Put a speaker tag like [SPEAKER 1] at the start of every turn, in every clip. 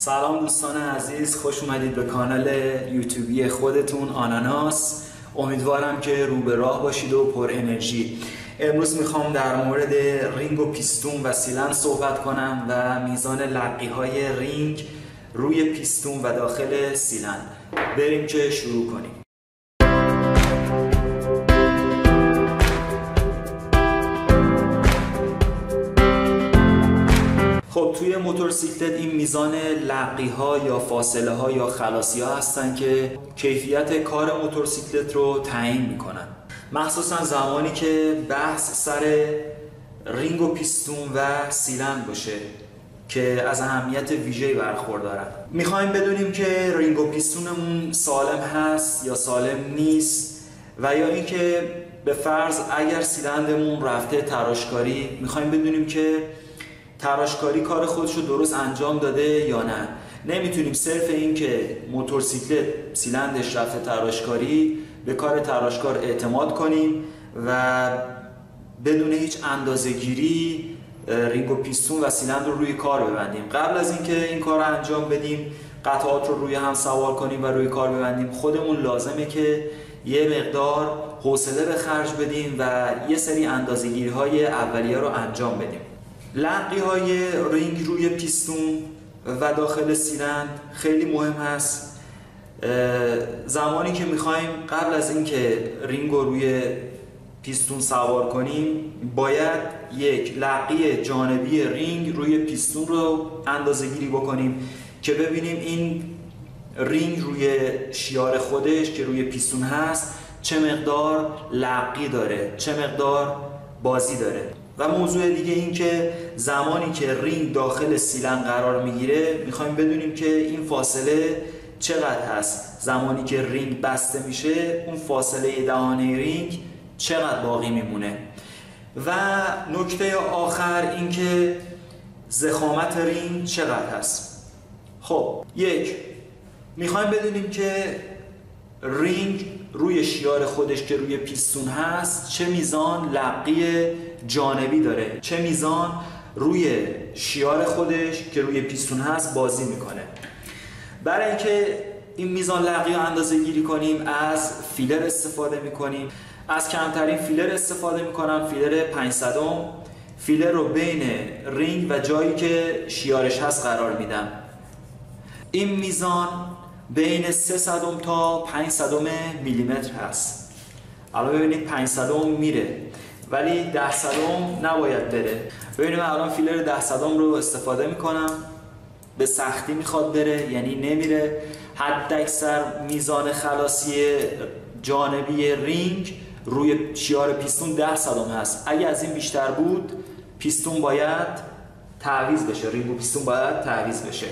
[SPEAKER 1] سلام دوستان عزیز، خوش اومدید به کانال یوتیوبی خودتون آناناس. امیدوارم که رو به راه باشید و پر انرژی. امروز میخوام در مورد رینگ و پیستون و سیلند صحبت کنم و میزان لقی های رینگ روی پیستون و داخل سیلند. بریم که شروع کنیم. خب توی موتورسیکلت این میزان لقی ها یا فاصله ها یا خلاصی ها هستن که کیفیت کار موتورسیکلت رو تعیین میکنن، مخصوصا زمانی که بحث سر رینگ و پیستون و سیلند باشه که از اهمیت ویژه‌ای برخوردارن. میخوایم بدونیم که رینگ و پیستونمون سالم هست یا سالم نیست، و یا اینکه به فرض اگر سیلندمون رفته تراشکاری، میخوایم بدونیم که تراشکاری کار خودش رو درست انجام داده یا نه. نمیتونیم صرف این که موتورسیکلت سیلندش رفته تراشکاری به کار تراشکار اعتماد کنیم و بدون هیچ اندازه‌گیری رینگ و پیستون و سیلند رو روی کار ببندیم. قبل از اینکه این کار رو انجام بدیم، قطعات رو روی هم سوار کنیم و روی کار ببندیم، خودمون لازمه که یه مقدار حوصله به خرج بدیم و یه سری اندازه‌گیری‌های اولیه رو انجام بدیم. لقی های رینگ روی پیستون و داخل سیلند خیلی مهم هست. زمانی که میخوایم قبل از اینکه رینگ رو روی پیستون سوار کنیم، باید یک لقی جانبی رینگ روی پیستون رو اندازه گیری بکنیم که ببینیم این رینگ روی شیار خودش که روی پیستون هست چه مقدار لقی داره، چه مقدار بازی داره. و موضوع دیگه این که زمانی که رینگ داخل سیلند قرار میگیره، میخوایم بدونیم که این فاصله چقدر هست. زمانی که رینگ بسته میشه، اون فاصله دهانه رینگ چقدر باقی میمونه. و نکته آخر این که ضخامت رینگ چقدر هست. خب میخوایم بدونیم که رینگ روی شیار خودش که روی پیستون هست چه میزان لقی جانبی داره، چه میزان روی شیار خودش که روی پیستون هست بازی میکنه. برای اینکه این میزان لقی رو اندازه گیری کنیم، از فیلر استفاده میکنیم. از کمترین فیلر استفاده میکنم، فیلر 500. فیلر رو بین رینگ و جایی که شیارش هست قرار میدم. این میزان بین 300 تا 500 میلیمتر هست. الان ببینید 500 میره، ولی 10 نباید بره. ببینید من الان فیلر 10 رو استفاده میکنم، به سختی میخواد بره، یعنی نمیره. حد اکثر میزان خلاصی جانبی رینگ روی شیار پیستون 10 هست. اگه از این بیشتر بود، پیستون باید تعویض بشه، رینگ و پیستون باید تعویض بشه.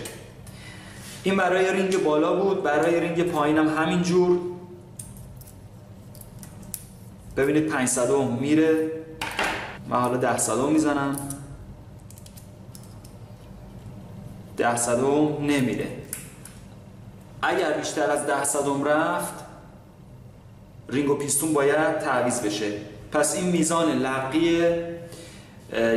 [SPEAKER 1] این برای رینگ بالا بود. برای رینگ پایینم همین جور. ببینید 500 میره، من حالا 10 میزنم، 10 نمیره. اگر بیشتر از 10 رفت، رینگ و پیستون باید تعویض بشه. پس این میزان لقی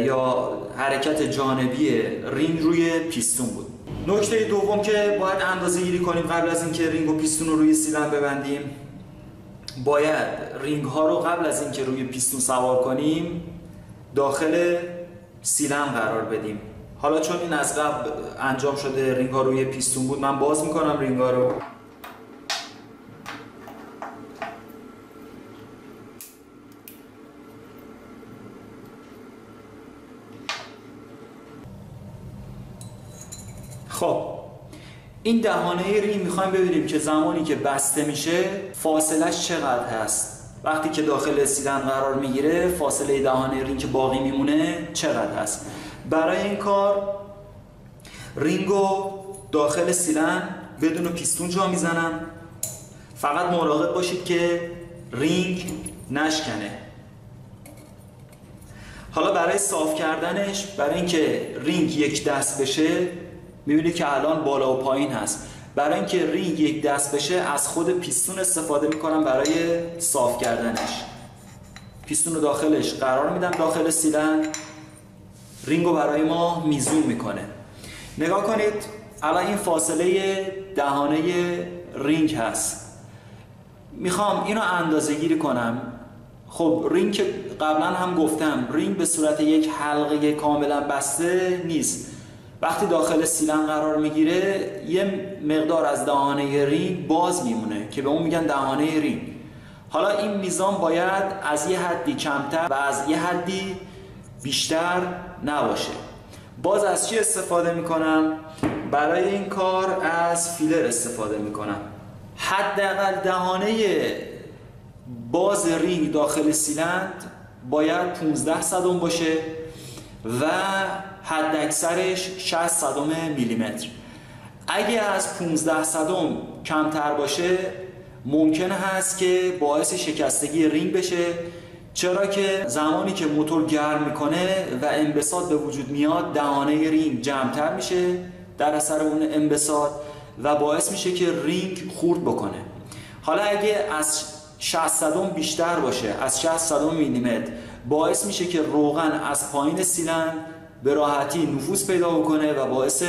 [SPEAKER 1] یا حرکت جانبی رینگ روی پیستون بود. نکته دوم که باید اندازه گیری کنیم قبل از اینکه رینگ و پیستون رو روی سیلند ببندیم، باید رینگ ها رو قبل از اینکه روی پیستون سوار کنیم داخل سیلند قرار بدیم. حالا چون این از قبل انجام شده، رینگ ها روی پیستون بود، من باز میکنم رینگ ها رو. خب این دهانه رینگ میخوایم ببینیم که زمانی که بسته میشه فاصلش چقدر هست. وقتی که داخل سیلند قرار میگیره، فاصله دهانه رینگ که باقی میمونه چقدر هست. برای این کار رینگو داخل سیلند بدون پیستون جا میزنم. فقط مراقب باشید که رینگ نشکنه. حالا برای صاف کردنش، برای اینکه رینگ یک دست بشه، میبینید که الان بالا و پایین هست. برای اینکه رینگ یک دست بشه، از خود پیستون استفاده میکنم برای صاف کردنش. پیستون رو داخلش قرار میدم، داخل سیلند رینگ رو برای ما میزون میکنه. نگاه کنید الان این فاصله دهانه رینگ هست، میخوام اینو اندازه گیری کنم. خب رینگ که قبلا هم گفتم رینگ به صورت یک حلقه کاملا بسته نیست. وقتی داخل سیلن قرار میگیره یه مقدار از دهانه رینگ باز میمونه که به اون میگن دهانه رینگ. حالا این میزان باید از یه حدی کمتر و از یه حدی بیشتر نباشه. باز از چی استفاده میکنم؟ برای این کار از فیلر استفاده میکنم. حداقل دهانه باز رینگ داخل سیلندر باید 15 صدم باشه و حد اکثرش 60 صدم میلیمتر. اگه از 15 صدم کمتر باشه ممکن هست که باعث شکستگی رینگ بشه، چرا که زمانی که موتور گرم میکنه و انبساط به وجود میاد دهانه رینگ جمعتر میشه در اثر اون انبساط و باعث میشه که رینگ خورد بکنه. حالا اگه از 60 صدم بیشتر باشه، از 60 صدم میلیمتر، باعث میشه که روغن از پایین سیلندر به راحتی نفوذ پیدا بکنه و باعث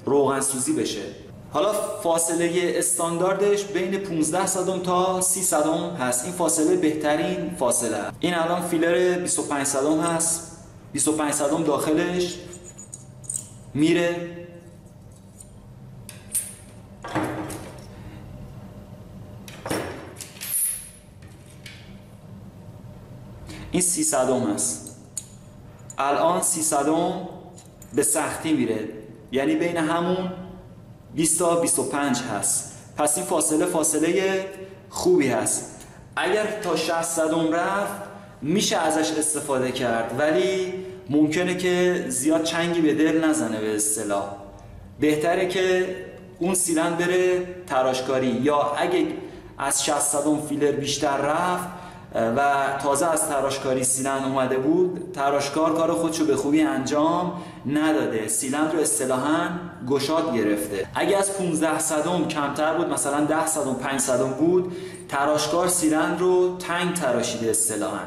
[SPEAKER 1] روغن سوزی بشه. حالا فاصله استانداردش بین 15 صدم تا 30 صدم هست. این فاصله بهترین فاصله. این الان فیلر 25 صدم هست، 25 صدم داخلش میره. این 30 صدم هست. الان 30 صدم به سختی میره، یعنی بین همون 20 تا 25 هست. پس این فاصله خوبی هست. اگر تا 60 صدم رفت میشه ازش استفاده کرد، ولی ممکنه که زیاد چنگی به دل نزنه. به اصطلاح بهتره که اون سیلندر بره تراشکاری، یا اگه از 60 صدم فیلر بیشتر رفت و تازه از تراشکاری سیلندر اومده بود، تراشکار کار خودشو به خوبی انجام نداده، سیلندر رو اصطلاحاً گشاد گرفته. اگه از 15 صدم کمتر بود، مثلا 10 صدم 5 صدم بود، تراشکار سیلندر رو تنگ تراشیده اصطلاحاً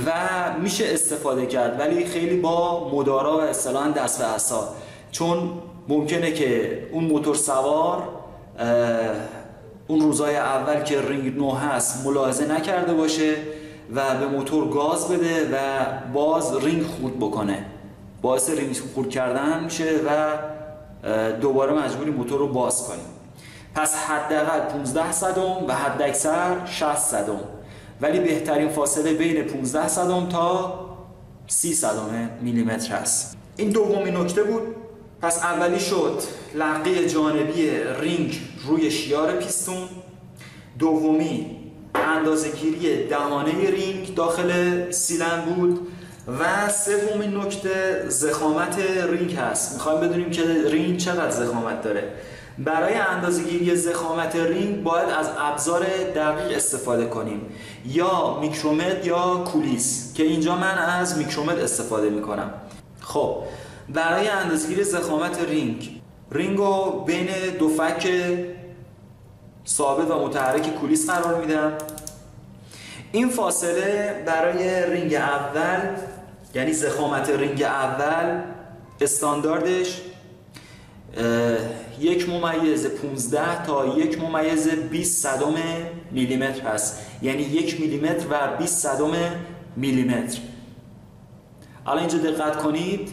[SPEAKER 1] و میشه استفاده کرد، ولی خیلی با مدارا و اصطلاحاً دست به عصا، چون ممکنه که اون موتور سوار اون روزای اول که رینگ نو هست ملاحظه نکرده باشه و به موتور گاز بده و باز رینگ خورد بکنه، باعث رینگ خورد کردن میشه و دوباره مجبوری موتور رو باز کنیم. پس حداقل 15 صدم و حد اکثر 60 صدم، ولی بهترین فاصله بین 15 صدم تا 30 صدم میلیمتر هست. این دومین نکته بود. پس اولی شد لقه جانبی رینگ روی شیار پیستون، دومی اندازه‌گیری دهانه رینگ داخل سیلندر بود و سومین نکته ضخامت رینگ هست. میخوایم بدونیم که رینگ چقدر ضخامت داره. برای اندازه‌گیری ضخامت رینگ باید از ابزار دقیق استفاده کنیم، یا میکرومتر یا کولیس، که اینجا من از میکرومتر استفاده میکنم. خب برای اندازه‌گیری ضخامت رینگ رو بین دو فک ثابت و متحرک کولیس قرار میدم. این فاصله برای رینگ اول، یعنی ضخامت رینگ اول، استانداردش 1.15 تا 1.20 صدم میلیمتر هست، یعنی 1 میلیمتر و 20 صدم میلیمتر. الان اینجا دقت کنید،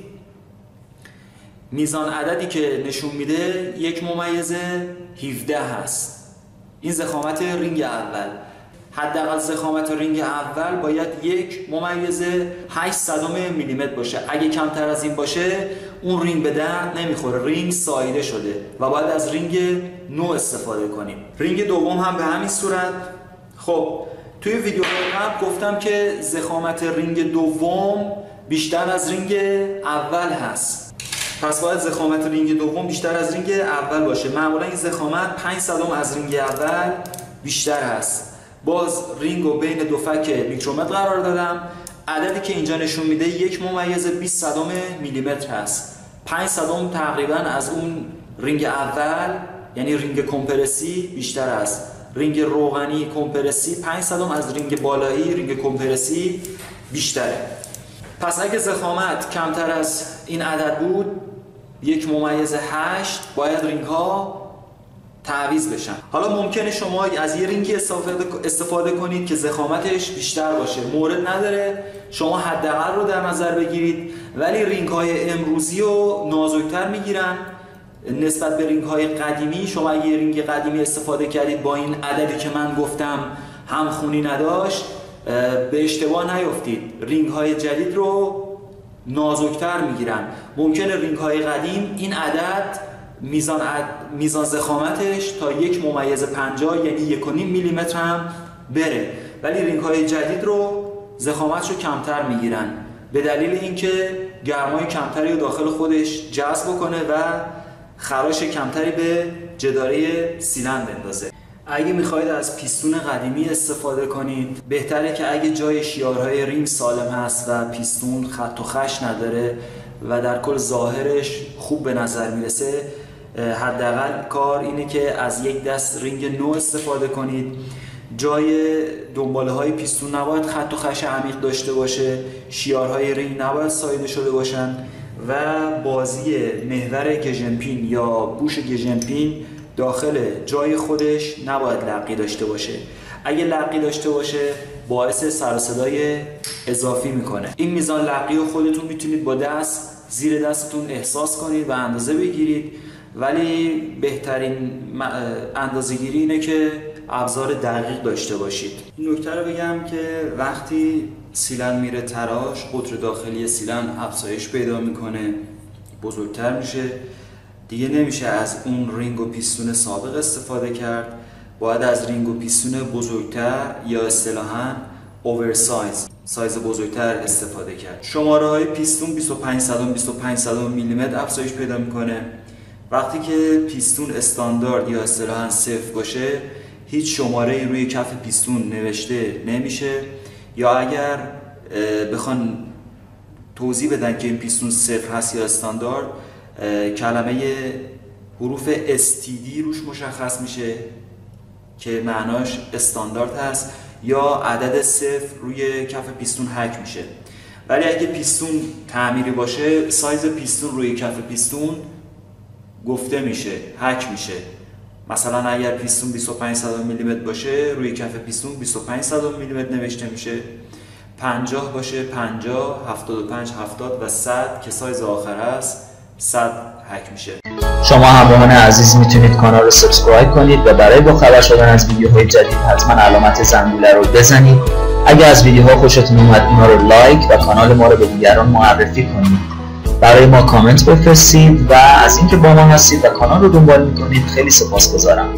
[SPEAKER 1] میزان عددی که نشون میده 1.17 هست. این ضخامت رینگ اول. حداقل ضخامت رینگ اول باید 1.8 صدم میلیمتر باشه. اگه کمتر از این باشه اون رینگ به درد نمیخوره، رینگ ساییده شده و باید از رینگ نو استفاده کنیم. رینگ دوم هم به همین صورت. خب توی ویدیو قبل گفتم که ضخامت رینگ دوم بیشتر از رینگ اول هست، پس باید ضخامت رینگ دوم بیشتر از رینگ اول باشه. معمولا این ضخامت 5 صدم از رینگ اول بیشتر هست. باز رینگ رو بین دو فک میکرومتر قرار دادم. عددی که اینجا نشون میده 1.20 صدم میلیمتر هست. 5 صدم تقریبا از اون رینگ اول، یعنی رینگ کمپرسی، بیشتر است. رینگ روغنی کمپرسی 5 صدم از رینگ بالایی، رینگ کمپرسی بیشتره. پس اگه ضخامت کمتر از این عدد بود، 1/8 باید رینگ ها تعویض بشن. حالا ممکنه شما از یه رینگی استفاده کنید که ضخامتش بیشتر باشه، مورد نداره، شما حداقل رو در نظر بگیرید، ولی رینگ های امروزی رو نازکتر میگیرن نسبت به رینگ های قدیمی. شما اگه یه رینگ قدیمی استفاده کردید با این عددی که من گفتم همخونی نداشت، به اشتباه نیفتید، رینگ های جدید رو نازکتر میگیرن. ممکنه رینگ های قدیم این عدد میزان ضخامتش تا 1/50 یعنی 1.5 میلیمتر هم بره، ولی رینگ های جدید رو ضخامتش رو کمتر میگیرن به دلیل اینکه گرمای کمتری رو داخل خودش جذب کنه و خراش کمتری به جداره سیلندر بندازه. اگه میخواید از پیستون قدیمی استفاده کنید، بهتره که اگه جای شیارهای رینگ سالم هست و پیستون خط و خش نداره و در کل ظاهرش خوب به نظر میرسه، حداقل کار اینه که از یک دست رینگ نو استفاده کنید. جای دنباله های پیستون نباید خط و خش عمیق داشته باشه، شیارهای رینگ نباید ساییده شده باشن و بازی محور گژنپین یا بوش گژنپین داخل جای خودش نباید لقی داشته باشه. اگه لقی داشته باشه باعث سر و صدای اضافی میکنه. این میزان لقی رو خودتون میتونید با دست زیر دستتون احساس کنید و اندازه بگیرید، ولی بهترین اندازه گیری اینه که ابزار دقیق داشته باشید. این نکته رو بگم که وقتی سیلندر میره تراش، قطر داخلی سیلندر افزایش پیدا میکنه، بزرگتر میشه، دیگه نمیشه از اون رینگ و پیستون سابق استفاده کرد، باید از رینگ و پیستون بزرگتر یا اصطلاحاً اوورسایز، سایز بزرگتر استفاده کرد. شماره های پیستون 25 میلیمتر افزایش پیدا میکنه. وقتی که پیستون استاندارد یا اصطلاحاً صفر باشه، هیچ شماره‌ای روی کف پیستون نوشته نمیشه، یا اگر بخوان توضیح بدن که این پیستون صفر هست یا استاندارد، کلمه حروف STD روش مشخص میشه که معناش استاندارد هست، یا عدد صفر روی کف پیستون حک میشه. ولی اگه پیستون تعمیری باشه، سایز پیستون روی کف پیستون گفته میشه، حک میشه. مثلا اگر پیستون 25 میلیمتر باشه، روی کف پیستون 25 میلیمتر نوشته میشه. 50 باشه 50، 75 70 و 100 که سایز آخر است 100 حک میشه.
[SPEAKER 2] شما همراهان عزیز میتونید کانال رو سابسکرایب کنید و برای با خبر شدن از ویدیوهای جدید حتما علامت زنگوله رو بزنید. اگر از ویدیوها خوشتون اومد اونا رو لایک و کانال ما رو به دیگران معرفی کنید. برای ما کامنت بفرستید و از اینکه با ما هستید و کانال رو دنبال میکنید خیلی سپاسگزارم.